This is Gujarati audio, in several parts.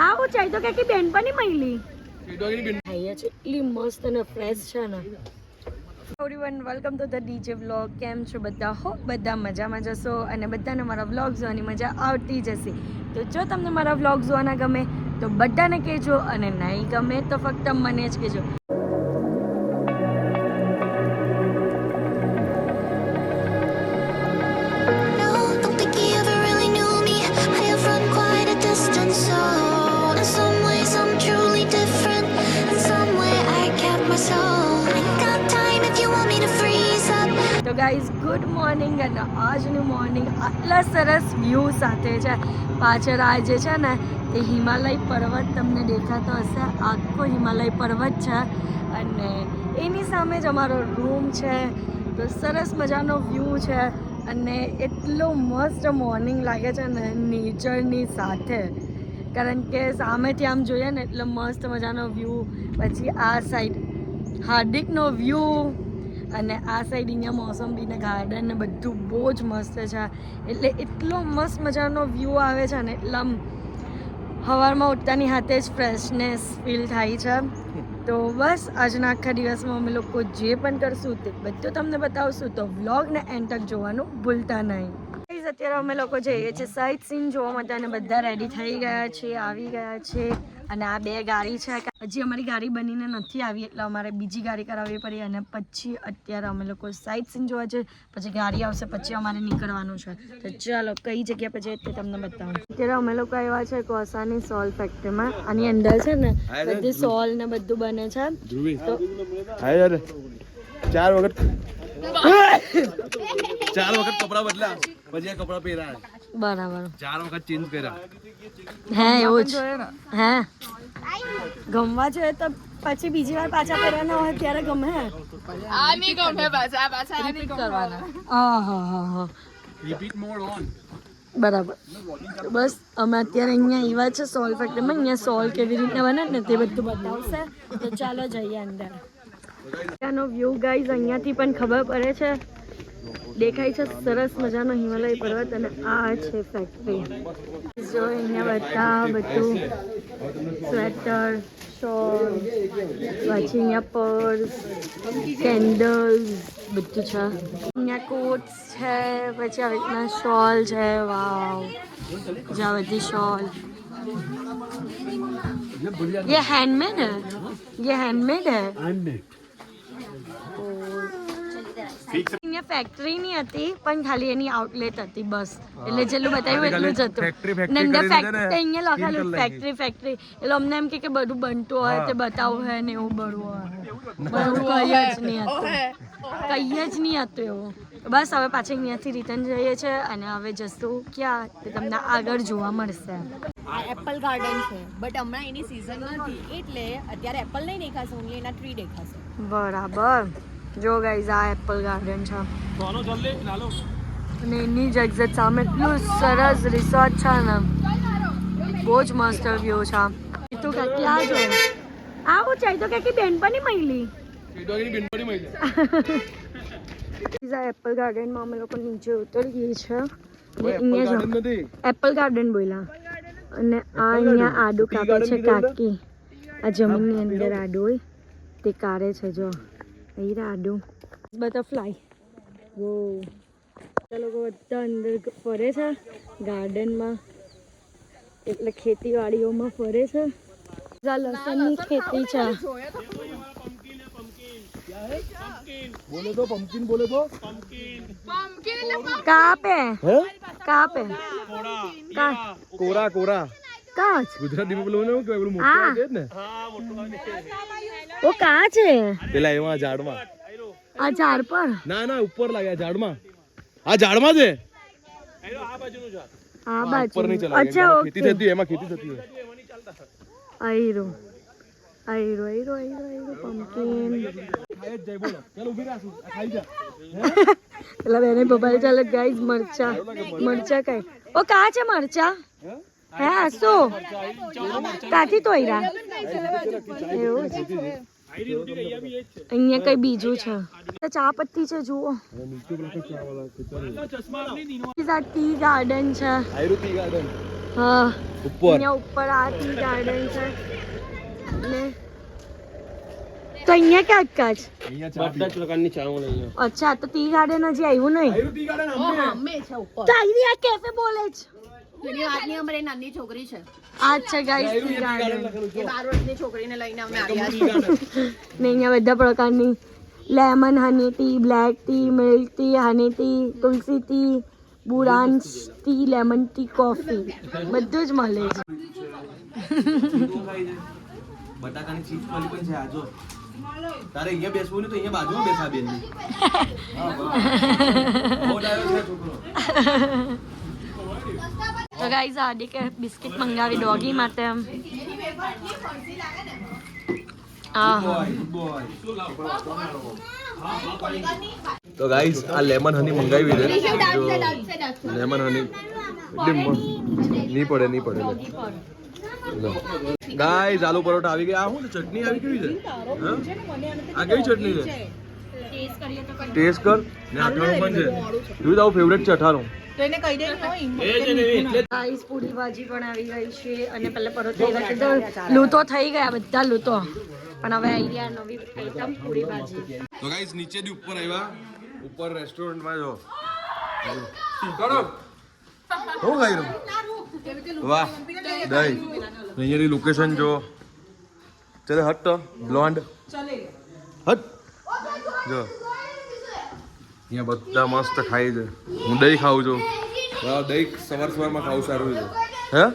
આવું ચાય તો કે બેનપણી મળી ખાઈએ છે એટલી મસ્ત અને ફ્રેશ છે ને. Everyone welcome to the DJ vlog. કેમ છો બધા? હો બધા મજામાં જશો અને બધાને મારા વ્લોગ જોવાની મજા આવતી જશે. તો જો તમને મારા વ્લોગ જોવાના ગમે તો બધાને કહેજો અને નહીં ગમે તો ફક્ત મને જ કહેજો. તો ગાઈઝ ગુડ મોર્નિંગ અને આજનું મોર્નિંગ આટલા સરસ વ્યૂ સાથે છે. પાછળ આ જે છે ને તે હિમાલય પર્વત તમને દેખાતો હશે. આખો હિમાલય પર્વત છે અને એની સામે જ અમારો રૂમ છે. તો સરસ મજાનો વ્યૂ છે અને એટલું મસ્ત મોર્નિંગ લાગે છે ને નેચરની સાથે, કારણ કે સામેથી આમ જોઈએ ને એટલે મસ્ત મજાનો વ્યૂ. પછી આ સાઈડ હાર્દિકનો વ્યૂ અને આ સાઈડ અહીંયા મોસંબીને ગાર્ડન ને બધું બહુ જ મસ્ત છે. એટલે એટલો મસ્ત મજાનો વ્યૂ આવે છે ને એટલે આમ સવારમાં ઉઠતાની હાથે જ ફ્રેશનેસ ફીલ થાય છે. તો બસ આજના આખા દિવસમાં અમે લોકો જે પણ કરશું તે બધું તમને બતાવશું. તો વ્લોગને એન્ડ તક જોવાનું ભૂલતા નહીં. અત્યારે અમે લોકો જઈએ છીએ સાઇટ સીન જોવા માટે અને બધા રેડી થઈ ગયા છે, આવી ગયા છે. અને આ બે ગાડી છે. હજી અમારી ગાડી બનીને નથી આવી એટલે અમારે બીજી ગાડી કરાવવી પડી અને પછી અત્યારે અમે લોકો સાઇટ સીન જોવા છે. પછી ગાડી આવશે પછી અમારે નીકળવાનું છે. તો ચાલો કઈ જગ્યા પર જઈએ તે તમને બતાવું. અત્યારે અમે લોકો આવ્યા છે કોસાની સોલ ફેક્ટરીમાં. આની અંદર છે ને બધી સોલ ને બધું બને છે. તો 4 વખત કપડા બદલા પછી કપડા પહેર્યા. બરાબર 4 વખત ચેન્જ કર્યા. હે એવું જ હે ગમવા જોઈએ તો પછી બીજી વાર પાછા પહેરવાના હોય ત્યારે ગમે. આ નહીં ગમે પાછા રિપીટ કરવાના. હા રિપીટ મોડ ઓન. બરાબર. બસ અમે અત્યારે અહીંયા આવ્યા છે સોલ ફેક્ટરીમાં. અહીંયા સોલ કેવી રીતે બને ને તે બધું બતાવશે. તો ચાલો જઈએ અંદર. ત્યાંનો વ્યૂ ગાઈઝ અહીંયાથી પણ ખબર પડે છે. દેખાય છે સરસ મજાનો હિમાલય પર્વત અને આ છે ફેક્ટરી. જો અહીંયા બધું સ્વેટર, શોલ, પછી અહીંયા પર્સ, કેન્ડલ્સ બધું છે. અહીંયા કોટ્સ છે, પછી આવી રીતના શોલ છે. વાવ, જ્યાં બધી શોલ. ये हैंडमेड है, ये हैंडमेड है. અહીંયા ફેક્ટરી ની હતી પણ ખાલી એની આઉટલેટ હતી બસ. એટલે જેટલું બતાવ્યું એટલું જ હતું. નંદર ફેક્ટરી અહીંયા લખેલું ફેક્ટરી. એટલે અમને એમ કે બધું બનતું હોય તે બતાવવું હોય ને એવું બધું હોય. બધું કઈ જ નહીં હતું એવું. બસ હવે પાછા અહીંયાથી રિટર્ન જઈએ છીએ અને હવે જશું ક્યાં તે તમને આગળ જોવા મળશે. આ એપલ ગાર્ડન છે બટ હમણાં એની સીઝન નથી એટલે અત્યારે એપલ નહીં દેખાશે, ઓન્લી એના ટ્રી દેખાશે. બરાબર. જો ગાઈઝ આ એપલ ગાર્ડન છે અને એની જ એક્ઝેક્ટ સામે એટલું સરસ રિસોર્ટ છે ને, બહુ જ મસ્ત વ્યૂ છે. તું ક્યાં જો આવું ચાય તો કે બેનપણી મળી એપલ ગાર્ડનમાં અમે લોકો નીચે ઉતરીએ છીએ. એપલ ગાર્ડન બોલ્યા અને આ અહીંયા આડું કાપે છે કાકી. આ જમીનની અંદર આડું હોય તે કાઢે છે. જો અહીં આડું બટરફ્લાય. વો લોકો બધા અંદર ફરે છે ગાર્ડનમાં. એટલે ખેતીવાડીઓમાં ફરે છે. લસણની ખેતી છે. बोले तो पम्पकिन बोले तो कहाँ पे कहाँ पे कोरा कोरा कहाँ ગુજરાતી માં બોલો ને કે પેલું મોટું છે ને. वो कहाँ છે? પેલા એમાં ઝાડમાં. આ ઝાડ પર? ના ઉપર લાગ્યા ઝાડમાં. આ ઝાડમાં છે. આ બાજુ ઉપર નહીં ચલાવે. અચ્છા ખેતી થતી એમાં ખેતી થતી હોય. આયરો પમ્પકિન. પેલા બેને બબાલ ચાલે ગાઈઝ. મરચા કઈ ઓ કા છે મરચા? હે આસો કાથી તો આયરા એવું. અહીંયા કઈ બીજું છે. ચા પત્તી છે જુઓ. ટી ગાર્ડન છે. હા ઉપર અહીંયા ઉપર આ ટી ગાર્ડન છે ને તો અહીંયા ક્યાં કાચ બધા જ પ્રકારની ચાઓ લઈએ અચ્છા તો ટી ગાર્ડન હજી આવ્યું નહીં અમે છે ઉપર તો આવી આ કેફે બોલે છે એની વાતની અમારી નાની છોકરી છે અચ્છા ગાઈસ ટી ગાર્ડન એ 12 વર્ષની છોકરીને લઈને અમે આવ્યા છીએ ને અહીંયા બધા પ્રકારની lemon honey tea black tea milk tea honey tea તુલસી ટી બુરાન્સ ટી લેમન ટી કોફી બધું જ મળે છે બટાકાની ચીઝ વાળી પણ છે આજો તારે અહીંયા બેસવું ને તો અહીંયા બાજુમાં બેસા બેન બહુ ડાયો છે છોકરો તો ગાઈઝ હાર્દિકે બિસ્કિટ મંગાવી ડોગી માટે એમ તો ગાઈસ આ લેમન હની મંગાવી છે લેમન હની નહીં પડે ગાઈસ આલુ પરોઠા આવી ગયા આ શું ચટણી આવી કેવી છે હા? આ કેવી ચટણી છે ટેસ્ટ કર ને અઠાણું પણ છે જોઈ તારું ફેવરેટ છે અઠાણું તો એને કહી દે ગાઈસ પૂરી ભાજી પણ આવી ગઈ છે અને પહેલા પરોઠા આવ્યા છે તો લૂંટો થઈ ગયા બધા લૂંટો પણ હવે આવી ગયા નવી આઈટમ પૂરી ભાજી તો ગાઈસ નીચેથી ઉપર આવ્યા ઉપર રેસ્ટોરન્ટમાં જો કરો હું ખાઈ રહ્યો વાહ દહીં અહીંયાની લોકેશન જો ચાલે હટ તો બ્લોન્ડ હટ જો અહીંયા બધા મસ્ત ખાઈ છે હું દહીં ખાઉં છું દહીં સવારમાં ખાવું સારું છે હે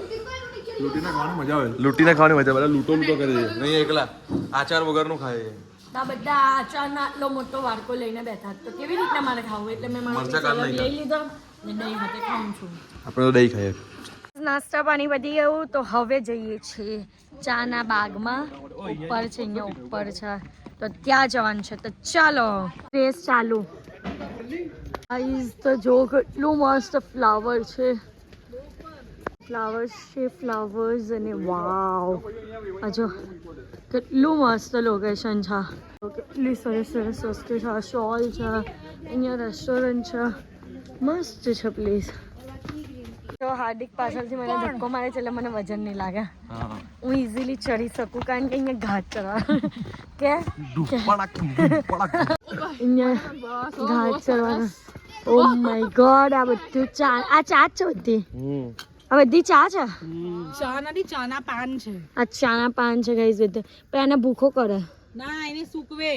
લૂંટીને ખાવાની મજા આવે લૂંટીને ખાવાની મજા બધા લૂંટો લૂંટો કરી દે નહીં એકલા આચાર વગરનું ખાય છે આ બધા આચારના આટલો મોટો વાડકો લઈને બેઠા તો કેવી રીતના મારે ખાવું એટલે મેં મારો મરચાં કાઢી લઈ લીધો ને દહીં હાથે ખાઉં છું આપણે તો દહીં ખાઈએ નાસ્તા પાણી વધી ગયું તો હવે જઈએ છીએ ચાના બાગમાં ઉપર છે અહીંયા ઉપર છે તો ત્યાં જવાનું છે તો ચાલો રેસ ચાલુ ગાઈઝ તો જો કેટલું મસ્ત ફ્લાવર છે ફ્લાવર્સ અને વાવ આ જો કેટલું મસ્ત લોકેશન છે કેટલી સરસ સરસ વસ્તુ છે શોલ છે અહીંયા રેસ્ટોરન્ટ છે મસ્ત છે પ્લેસ તો હાર્દિક પાછળથી મને ધક્કો મારે છે એટલે મને વજન નહીં લાગે હું ઇઝીલી ચડી શકું કારણ કે અહીંયા ઘાટ ચડવા કે અહીંયા ઘાટ ચડવાનું ઓ માય ગોડ આ બધું ચા આ ચા જ છે બધી આ બધી ચા છે ચા નથી ચાના પાન છે આ ચાના પાન છે ગાઈઝ બધું પણ એને ભૂખો કરે ના એને સૂકવે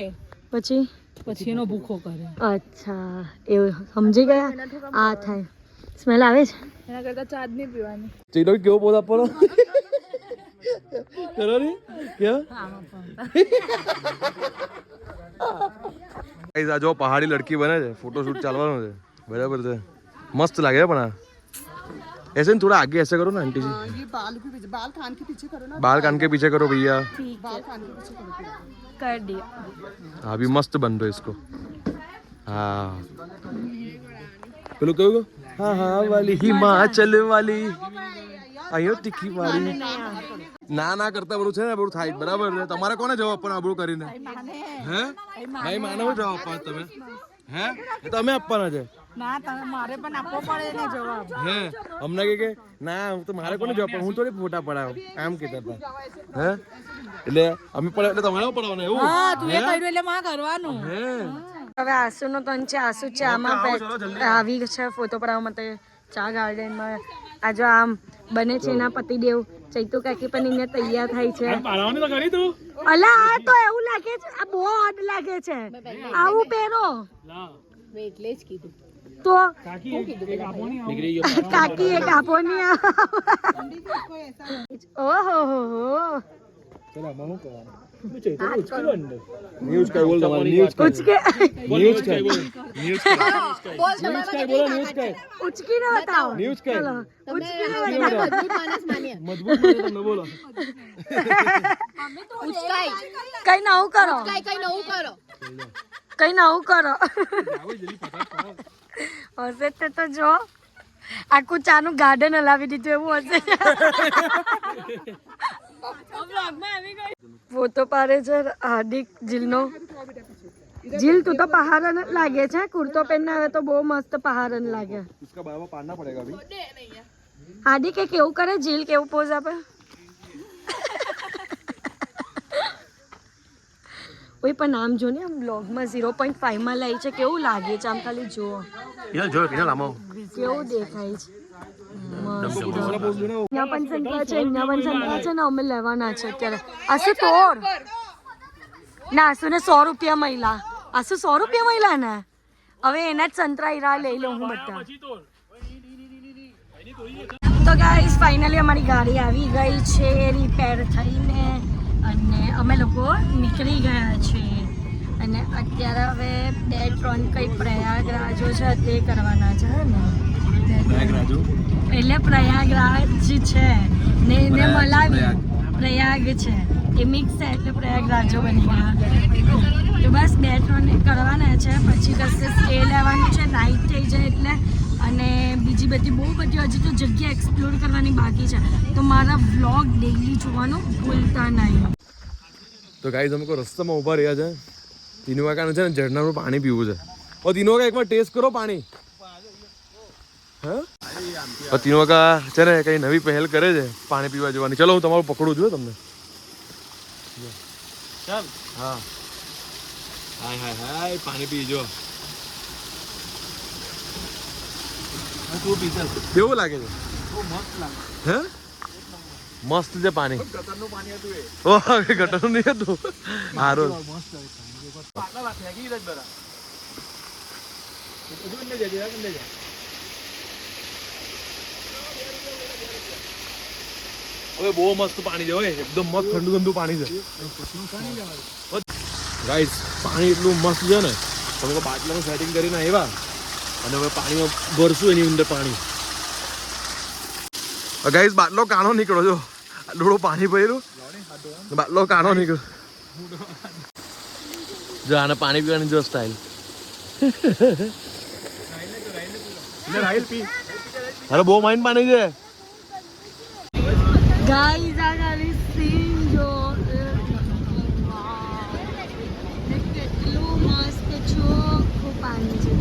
પછી એનો ભૂખો કરે અચ્છા એવું સમજી ગયા આ થાય સ્મેલ આવે છે એના કરતા ચા જ નહીં પીવાની ચીલો કેવો પોત આપવાનો કરો ને કે ગાઈસ આ જો પહાડી લડકી બને છે ફોટોશૂટ ચાલવાનો છે બરાબર છે મસ્ત લાગે છે પણ આ ऐसे थोड़ा आगे ऐसे करो ना आंटी जी ये बाल कान के पीछे करो ना बाल कान के पीछे करो भैया बाल कान के पीछे करो कर दिया हाँ अभी मस्त बन रहे इसको हाँ पेलो कहो हाँ हाँ वाली हिमाचल वाली आयो તીખી વાળી ના ના કરતા બધું છે ને બધું થાય બરાબર છે તમારે કોને જવાબ આપવાનો આપણું કરીને હે ભાઈ માનવ જવાબ આપવાનો તમે હે એ તમે આપવાના છે ના તમે મારે પણ આપવો પડે ને જવાબ હે અમને કે ના હું તો મારે કોને જવાબ હું થોડી ફોટા પડાવ આમ કહેતા હતા હે એટલે અમે પડે એટલે તમારે પડાવવાનું એવું હા તું એ કર્યું એટલે માં કરવાનું હે હવે આસુનો તો છે આસુ ચામાં આવી છે ફોટો પડાવવા માટે ચા ગાર્ડનમાં આ જો આમ બને છે એના પતિદેવ ચૈતુ કાકી પણ અહીંયા તૈયાર થાય છે અલા આ તો એવું લાગે છે આ બહુ ઓડ લાગે છે આવું પહેરો મેં એટલે જ કીધું તો કાકી એક આપો ની ઓહો ન્યૂઝ કઈ બોલ તમારે ન્યૂઝ कुछ के ન્યૂઝ કઈ બોલો ન્યૂઝ કઈ उचकी ना बताओ ન્યૂઝ કઈ चलो उचकी ना बताओ મજબૂત માણસ માન્ય મજબૂત મને તમને બોલો ઉચકાઈ કઈ નવું કરો કઈ નવું કરો કઈ નવું કરો હશે તો જો આખું ચાનું ગાર્ડન હલાવી દીધું એવું હશે ફોટો પાડે છે હાર્દિક જીલનો જીલ તું તો પહાડન જ લાગે છે કુર્તો પહેરને આવે તો બહુ મસ્ત પહાડન લાગે इसका बाबा पाड़ना पड़ेगा अभी હાર્દિક કંઈક એવું કરે જીલ કેવું પોઝ આપે કોઈ પણ નામ જો ને આમ બ્લોગમાં 0.5 માં લે છે કેવું લાગે છે આમ ખાલી જુઓ કેવું દેખાય છે અહીંયા પણ સંખ્યા છે ને અમે લેવાના છે અત્યારે આસુ તોડ ના આસુ ને 100 રૂપિયા મહિલા આસુ 100 રૂપિયા મહિલા ને હવે એના જ સંતરા હીરા લઈ લઉં હું બધા તો ગાઈસ ફાઇનલી અમારી ગાડી આવી ગઈ છે રિપેર થઈને અને અમે લોકો નીકળી ગયા છે અને અત્યારે હવે 2-3 કઈ પ્રયાગરાજો છે તે કરવાના છે ને એટલે પ્રયાગરાજ છે ને એને મલાવી પ્રયાગ છે એ મિક્સ છે એટલે પ્રયાગરાજો બની ગયા તો બસ 2-3 કરવાના છે પછી કશે સ્ટે લેવાનું છે નાઇટ થઈ જાય એટલે અને બીજી બધી બહુ બધી હજી તો જગ્યા એક્સપ્લોર કરવાની બાકી છે તો મારા વ્લોગ ડેઈલી જોવાનું ભૂલતા નહીં તો ગાઈઝ અમે કોઈ રસ્તામાં ઊભા રહ્યા છે તીનો કાકાનું છે ને ઝરણાનું પાણી પીવું છે ઓ તીનો કાકા એકવાર ટેસ્ટ કરો પાણી હા તીનો કાકા છે ને કઈ નવી પહેલ કરે છે પાણી પીવા જવાની ચલો હું તમારું પકડું છું તમને ચાલ હા હાય હાય પાણી પીજો કેવું લાગે છે હે મસ્ત છે પાણી ગટરનું નહીં હતું સારું હવે બહુ મસ્ત પાણી છે એકદમ મસ્ત ઠંડુ ઠંડુ પાણી છે ગાઈસ પાણી એટલું મસ્ત છે ને તમે તો બાટલાનું સેટિંગ કરીને આવ્યા અને હવે પાણીમાં ભરશું એની અંદર પાણી ગાઈસ બાટલો કાણો નીકળો જો ડોળો પાણી ભર્યું બાટલો કાણો નીકળ્યો જો આને પાણી પીવાની જો સ્ટાઇલ અરે બહુ માઇન પાણી છે ગાઈસ આ ખાલી સીન જો કેટલું મસ્ત ચોખ્ખું પાણી છે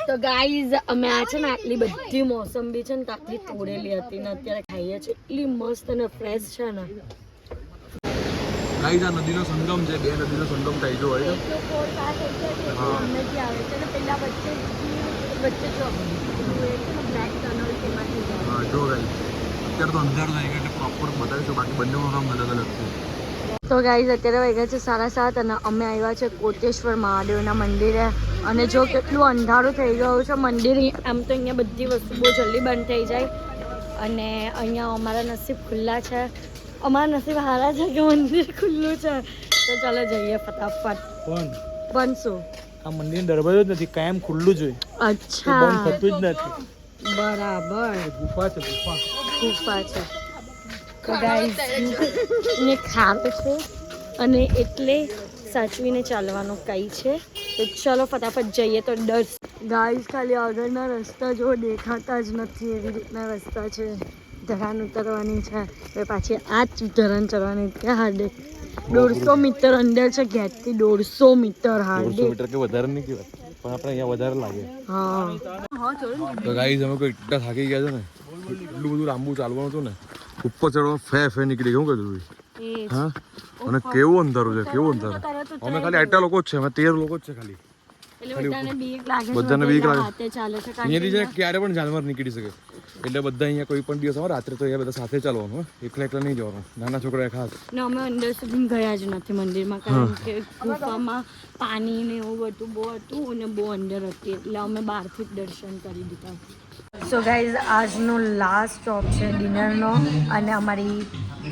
તો ગાઈઝ અમે આ છે ને આટલી બધી મોસંબી છે ને તાટલી તોડેલી હતી ને અત્યારે ખાઈએ છીએ એટલી મસ્ત અને ફ્રેશ છે ને ગાઈઝ આ નદીનો સંગમ છે બે નદીનો સંગમ થાય જો હોય હા વચ્ચે જો બ્લેક ટનલ તેમાંથી હા જો ગાઈઝ અત્યારે તો અંધાર થઈ ગયું એટલે પ્રોપર બતાવીશું બાકી બંનેનું નામ અલગ અલગ છે તો ગાઈઝ અત્યારે વાગ્યા છે 7:30 અને અમે આવ્યા છે કોટેશ્વર મહાદેવના મંદિરે અને જો કેટલું અંધારું થઈ ગયું છે મંદિર આમ તો અહીંયા બધી વસ્તુ બહુ જલ્દી બંધ થઈ જાય અને અહીંયા અમારા નસીબ ખુલ્લા છે અમારા નસીબ હારા છે કે મંદિર ખુલ્લું છે તો ચાલો જઈએ ફટાફટ પણ શું આ મંદિર દરવાજો જ નથી કાયમ ખુલ્લું જ હોય અચ્છા બંધ થતું જ નથી બરાબર ગુફા છે ગુફા છે તો ગાઈઝ ને ખાપ છે અને એટલે સાચવીને ચાલવાનું કઈ છે તો ચલો ફટાફટ જઈએ તો ડર ગાઈઝ ખાલી આગળના રસ્તા જો દેખાતા જ નથી એવી રીતના રસ્તા છે ધરાન ઉતરવાની છે હવે પાછી આ જ ધરાન ચડવાની ત્યાં હાર્દિક 150 મીટર અંદર છે ઘેરથી 150 મીટર હાર્દિક 150 મીટર કે વધારે નહીં કહેવાય પણ આપણે અહીંયા વધારે લાગે હા તો ગાઈઝ અમે કોઈ એટલા થાકી ગયા છે ને એટલું બધું લાંબુ ચાલવાનું હતું ને ઉપર ચડવા ફે નીકળી ગયું કીધું હા અને કેવું અંધારું છે કેવું અંધારું અમે ખાલી આટલા લોકો જ છે અમે 13 લોકો જ છે ખાલી બધાને બીક લાગે બધાને બીક લાગે. હાથે ચાલે છે અહીંયાથી છે ને ક્યારે પણ જાનવર નીકળી શકે એટલે બધા અહીંયા કોઈ પણ દિવસ આવે રાત્રે તો અહીંયા બધા સાથે ચાલવાનું એકલા એકલા નહીં જવાનું નાના છોકરા ખાસ ને અમે અંદર સુધી ગયા જ નથી મંદિરમાં કારણ કે ગુફામાં પાણી ને એવું બધું બહુ હતું અને બહુ અંદર હતી એટલે અમે બહારથી જ દર્શન કરી દીધા સો ગાઈઝ આજનો લાસ્ટ સ્ટોપ છે ડિનરનો અને અમારી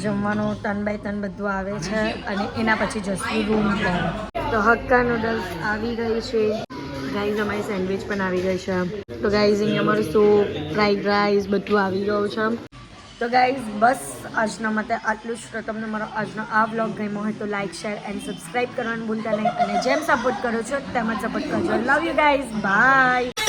જમવાનું 3x3 બધું આવે છે અને એના પછી જશું રૂમ પર તો હક્કા નૂડલ્સ આવી ગઈ છે ગાઈઝ અમારી સેન્ડવિચ પણ આવી ગઈ છે તો ગાઈઝ અહીંયા અમારું સૂપ ફ્રાઈડ રાઈસ બધું આવી ગયું છે તો ગાઈઝ બસ આજના માટે આટલું જ તો તમને મારો આજનો આ વ્લોગ ગમ્યો હોય તો લાઇક શેર એન્ડ સબસ્ક્રાઈબ કરવાનું ભૂલતા નહીં અને જેમ સપોર્ટ કરો છો તેમ જ સપોર્ટ કરજો લવ યુ ગાઈઝ બાય